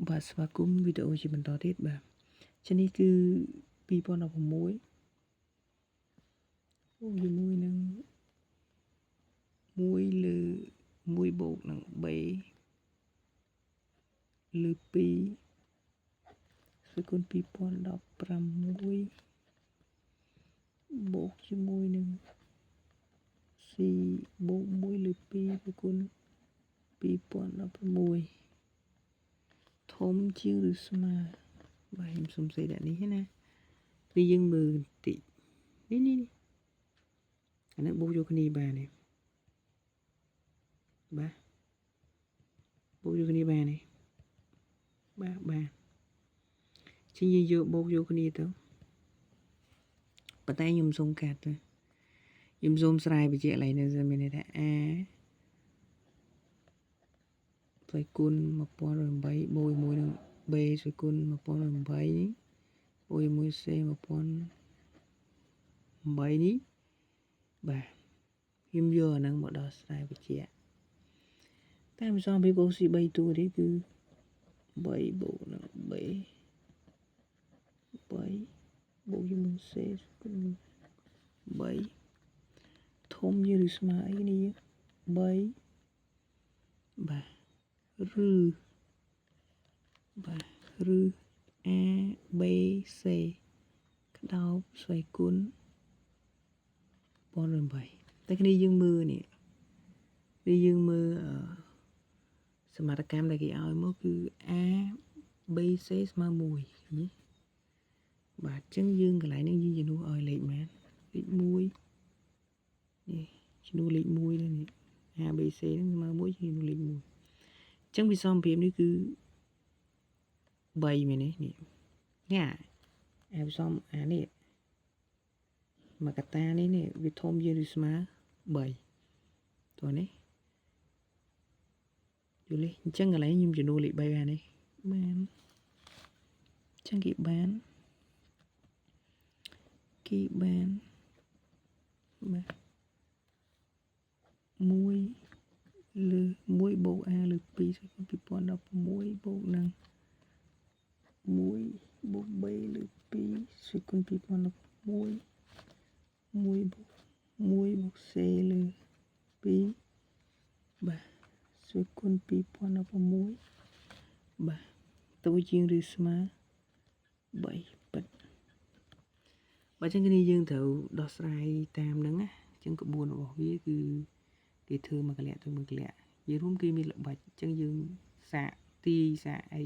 បាទស្វាគមន៍វីដេអូជាបន្តទៀតបាទចានេះគឺ2016ជាមួយនឹង1លើ1បូកនឹង3លើ2គឺគុណ2016បូកជាមួយនឹង c បូក1លើ2គឺគុណ2016ធំជាងឬស្មើបាទខ្ញុំសុំសេដាក់នេះណាវាយើងមើលបន្តិចនេះអានេះបូកយកគ្នាបានទេបាទបូកយកគ្នាបានទេបាទជាយើងយកបូកយកគ្នាទៅប៉ុន្តែខ្ញុំសុំកាត់ទៅខ្ញុំសូមស្រាយបញ្ជាក់ឡើងនៅមានន័យថា a ស្វ័យគុណ1008បូកជាមួយនឹង b ស្វ័យគុណ1008នេះបូកជាមួយ c 1008នេះបាទខ្ញុំយកអាហ្នឹងមកដោះស្រាយបញ្ជាក់តែមិនសមពីកូស៊ី3តួនេះគឺ3បូកនឹង3បូកជាមួយ c គុណ3ធំជាងឬស្មើអីគ្នា3បាទឬ a b c ក្តោបស្វ័យគុណ1008តែគ្នាយើងមើលនេះវាយើងមើលសមត្ថកម្មដែលគេឲ្យមកគឺ a b c ស្មើ1នេះបាទអញ្ចឹងយើងកន្លែងនេះយើងជំនួសឲ្យលេខម៉ានលេខ1នេះជំនួសលេខ1នេះ a b c ហ្នឹងស្មើ1ជំនួសលេខ1អញ្ចឹងវិសមភាពនេះគឺ3មែនទេនេះអាវិសមអានេះមកកតានេះវាធំជាងឬស្មើ3តោះនេះយល់ទេអញ្ចឹងកន្លែងខ្ញុំជំនួសលេខ3បានទេបានអញ្ចឹងគេបានបាទ1លើ1បូក a លើ2ស្មើ2016បូកនឹង1បូក3លើ2ស្មើ2016 1បូក c លើ2បាទស្មើ2016បាទទៅជាងឬស្មើ3ប៉ិតបើចឹងគ្នាយើងត្រូវដោះស្រាយតាមហ្នឹងណាអញ្ចឹងក្បួនរបស់វាគឺគេធ្វើមួយកលៈទៅមួយកលៈនិយាយរួមគេមានល្បិចអញ្ចឹងយើងសាកទាយសាកអី